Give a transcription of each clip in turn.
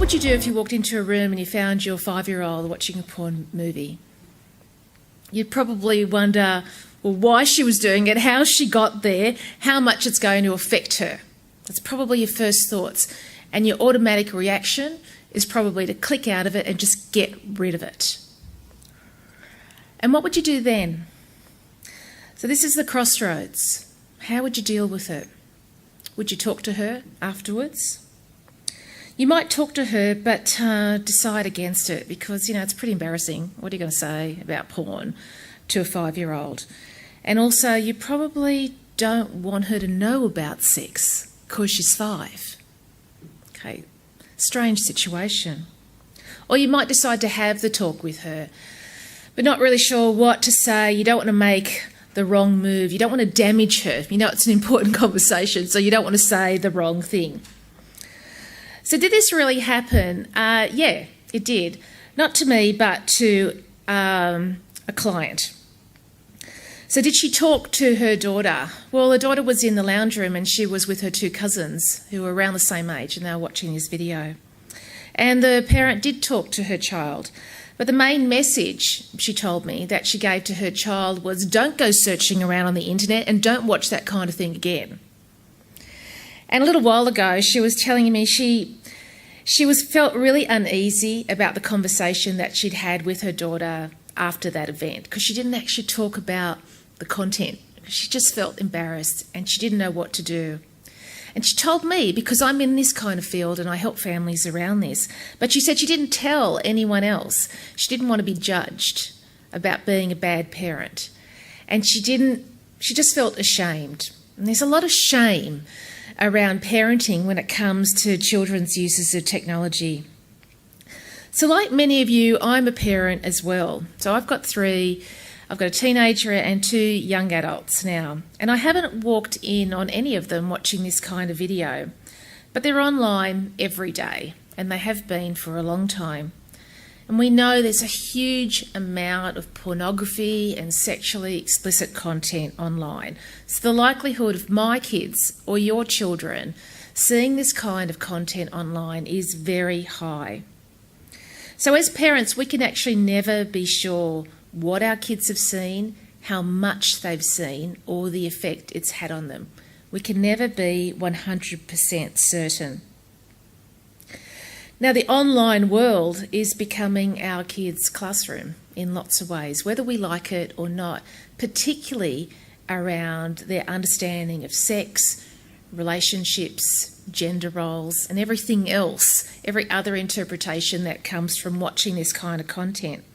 would you do if you walked into a room and you found your 5-year-old watching a porn movie? You'd probably wonder, well, why she was doing it, how she got there, how much it's going to affect her. That's probably your first thoughts. And your automatic reaction is probably to click out of it and just get rid of it. And what would you do then? So this is the crossroads. How would you deal with it? Would you talk to her afterwards? You might talk to her, but decide against it because, it's pretty embarrassing. What are you going to say about porn to a 5-year-old? And also, you probably don't want her to know about sex because she's 5. Okay, strange situation. Or you might decide to have the talk with her, but not really sure what to say. You don't want to make the wrong move. You don't want to damage her. It's an important conversation, so you don't want to say the wrong thing. So did this really happen? Yeah, it did. Not to me, but to a client. So did she talk to her daughter? Well, the daughter was in the lounge room and she was with her 2 cousins who were around the same age and they were watching this video. And the parent did talk to her child. But the main message, she told me, that she gave to her child was don't go searching around on the internet and don't watch that kind of thing again. And a little while ago, she was telling me she felt really uneasy about the conversation that she'd had with her daughter after that event because she didn't actually talk about the content. She just felt embarrassed and she didn't know what to do. And she told me, because I'm in this kind of field and I help families around this, but she said she didn't tell anyone else. She didn't want to be judged about being a bad parent. And she just felt ashamed. And there's a lot of shame around parenting when it comes to children's uses of technology. So like many of you, I'm a parent as well. So I've got 3. I've got a teenager and 2 young adults now. And I haven't walked in on any of them watching this kind of video. But they're online every day, and they have been for a long time. And we know there's a huge amount of pornography and sexually explicit content online. So the likelihood of my kids or your children seeing this kind of content online is very high. So as parents, we can actually never be sure what our kids have seen, how much they've seen, or the effect it's had on them. We can never be 100% certain. Now, the online world is becoming our kids' classroom in lots of ways, whether we like it or not, particularly around their understanding of sex, relationships, gender roles, and everything else, every other interpretation that comes from watching this kind of content.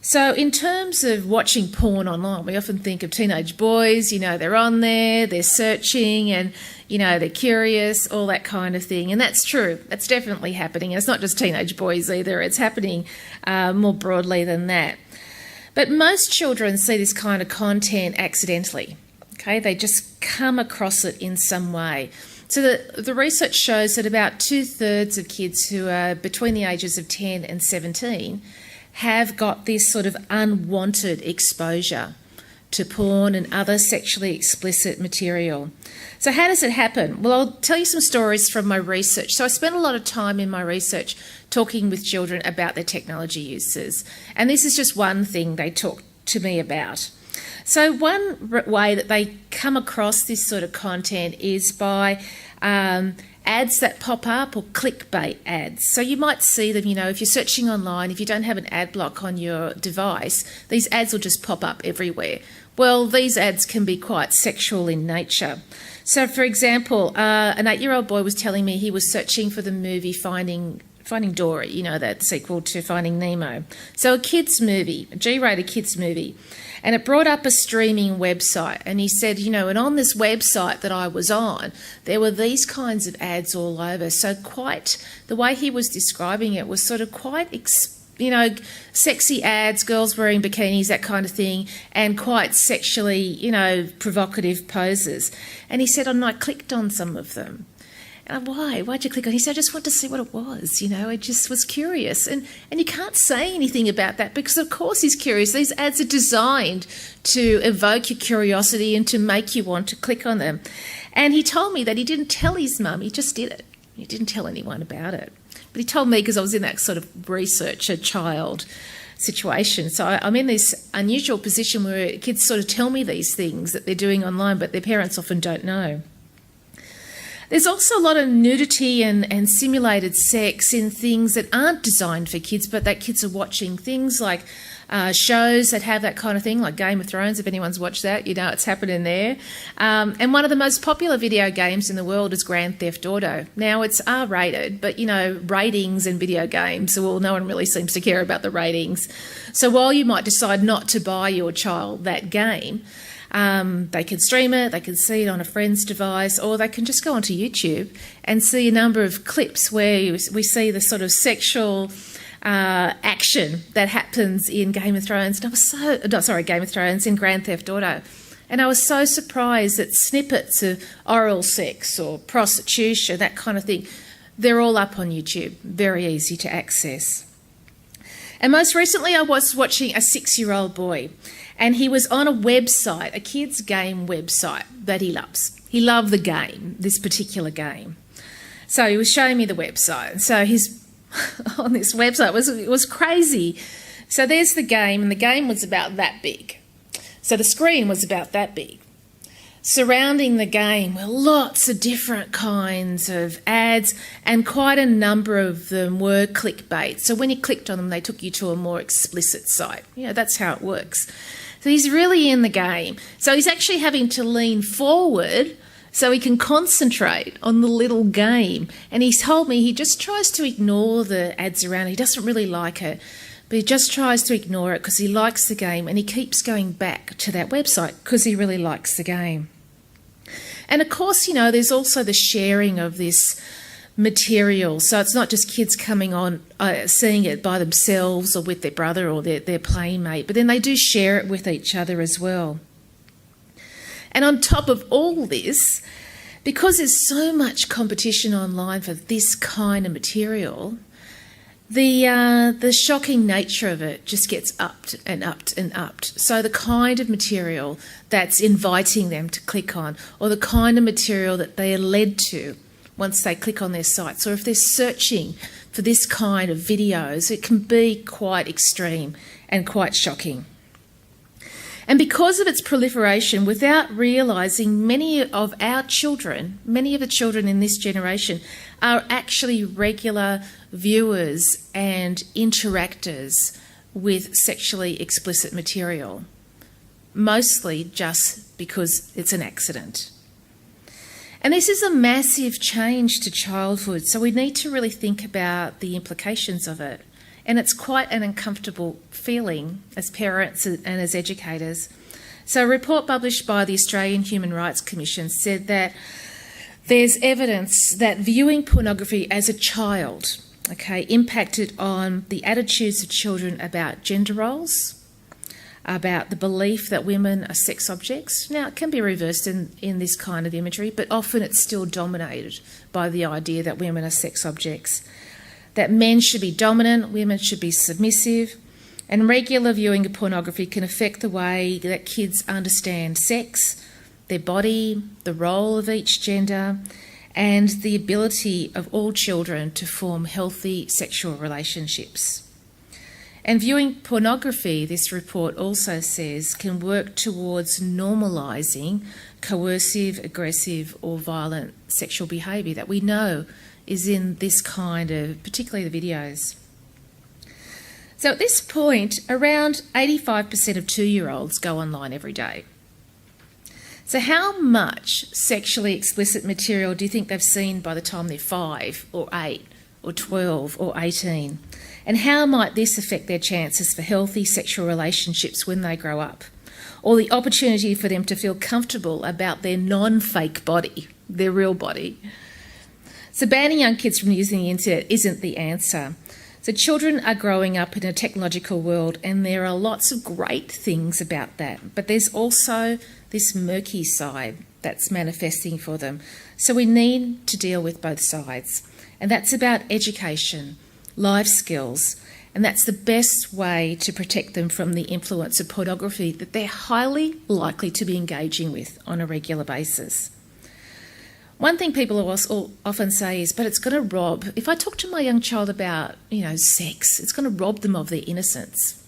So in terms of watching porn online, we often think of teenage boys, they're on there, they're searching and, they're curious, all that kind of thing. And that's true. That's definitely happening. And it's not just teenage boys either. It's happening more broadly than that. But most children see this kind of content accidentally. Okay, they just come across it in some way. So the research shows that about 2/3 of kids who are between the ages of 10 and 17 have got this sort of unwanted exposure to porn and other sexually explicit material. So how does it happen? Well, I'll tell you some stories from my research. So I spent a lot of time in my research talking with children about their technology uses. And this is just one thing they talk to me about. So one way that they come across this sort of content is by ads that pop up or clickbait ads. So you might see them, if you're searching online, if you don't have an ad block on your device, these ads will just pop up everywhere. Well, these ads can be quite sexual in nature. So, for example, an 8-year-old boy was telling me he was searching for the movie Finding Dory, that sequel to Finding Nemo. So a kids movie, a G-rated kids movie. And it brought up a streaming website. And he said, and on this website that I was on, there were these kinds of ads all over. So the way he was describing it was sort of quite, sexy ads, girls wearing bikinis, that kind of thing, and quite sexually, provocative poses. And he said, and I clicked on some of them. Why? Why'd you click on it? He said, I just wanted to see what it was, I just was curious. And you can't say anything about that because, of course, he's curious. These ads are designed to evoke your curiosity and to make you want to click on them. And he told me that he didn't tell his mum, he just did it. He didn't tell anyone about it. But he told me because I was in that sort of researcher child situation. So I'm in this unusual position where kids sort of tell me these things that they're doing online, but their parents often don't know. There's also a lot of nudity and simulated sex in things that aren't designed for kids, but that kids are watching. Things like shows that have that kind of thing, like Game of Thrones. If anyone's watched that, you know it's happening there. And one of the most popular video games in the world is Grand Theft Auto. Now, it's R-rated, but, you know, ratings in video games, well, no one really seems to care about the ratings. So while you might decide not to buy your child that game, they can stream it, they can see it on a friend's device, or they can just go onto YouTube and see a number of clips where we see the sort of sexual action that happens in Game of Thrones. And Game of Thrones, in Grand Theft Auto. And I was so surprised that snippets of oral sex or prostitution, that kind of thing, they're all up on YouTube, very easy to access. And most recently I was watching a 6-year-old boy, and he was on a website, a kids' game website that he loves. He loved the game, this particular game. So he was showing me the website. And so he's on this website, it was crazy. So there's the game, and the game was about that big. So the screen was about that big. Surrounding the game were lots of different kinds of ads, and quite a number of them were clickbait. So when you clicked on them, they took you to a more explicit site. You know, that's how it works. So he's really in the game. So he's actually having to lean forward so he can concentrate on the little game. And he's told me he just tries to ignore the ads around. He doesn't really like it, but he just tries to ignore it because he likes the game, and he keeps going back to that website because he really likes the game. And of course, you know, there's also the sharing of this material. So it's not just kids coming on, seeing it by themselves or with their brother or their playmate, but then they do share it with each other as well. And on top of all this, because there's so much competition online for this kind of material, the shocking nature of it just gets upped and upped and upped. So the kind of material that's inviting them to click on, or the kind of material that they are led to once they click on their sites, or if they're searching for this kind of videos, it can be quite extreme and quite shocking. And because of its proliferation, without realising, many of the children in this generation are actually regular viewers and interactors with sexually explicit material, mostly just because it's an accident. And this is a massive change to childhood, so we need to really think about the implications of it. And it's quite an uncomfortable feeling as parents and as educators. So a report published by the Australian Human Rights Commission said that there's evidence that viewing pornography as a child, impacted on the attitudes of children about gender roles, about the belief that women are sex objects. Now, it can be reversed in this kind of imagery, but often it's still dominated by the idea that women are sex objects, that men should be dominant, women should be submissive, and regular viewing of pornography can affect the way that kids understand sex, their body, the role of each gender, and the ability of all children to form healthy sexual relationships. And viewing pornography, this report also says, can work towards normalising coercive, aggressive or violent sexual behaviour that we know is in this kind of, particularly the videos. So at this point, around 85% of 2-year-olds go online every day. So how much sexually explicit material do you think they've seen by the time they're 5 or 8 or 12 or 18? And how might this affect their chances for healthy sexual relationships when they grow up? Or the opportunity for them to feel comfortable about their non-fake body, their real body? So banning young kids from using the internet isn't the answer. So children are growing up in a technological world, and there are lots of great things about that. But there's also this murky side that's manifesting for them. So we need to deal with both sides. And that's about education, life skills, and that's the best way to protect them from the influence of pornography that they're highly likely to be engaging with on a regular basis. One thing people often say is, but it's going to rob. If I talk to my young child about, sex, it's going to rob them of their innocence.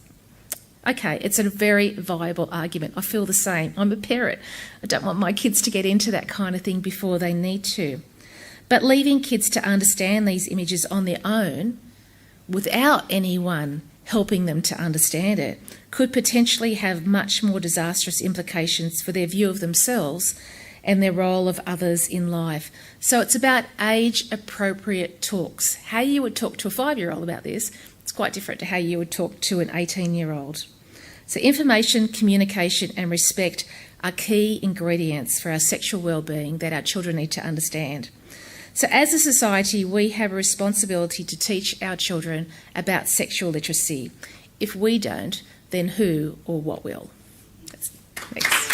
Okay, it's a very viable argument. I feel the same. I'm a parent. I don't want my kids to get into that kind of thing before they need to. But leaving kids to understand these images on their own, without anyone helping them to understand it, could potentially have much more disastrous implications for their view of themselves and their role of others in life. So it's about age-appropriate talks. How you would talk to a 5-year-old about this, it's quite different to how you would talk to an 18-year-old. So information, communication and respect are key ingredients for our sexual well-being that our children need to understand. So as a society, we have a responsibility to teach our children about sexual literacy. If we don't, then who or what will? Thanks.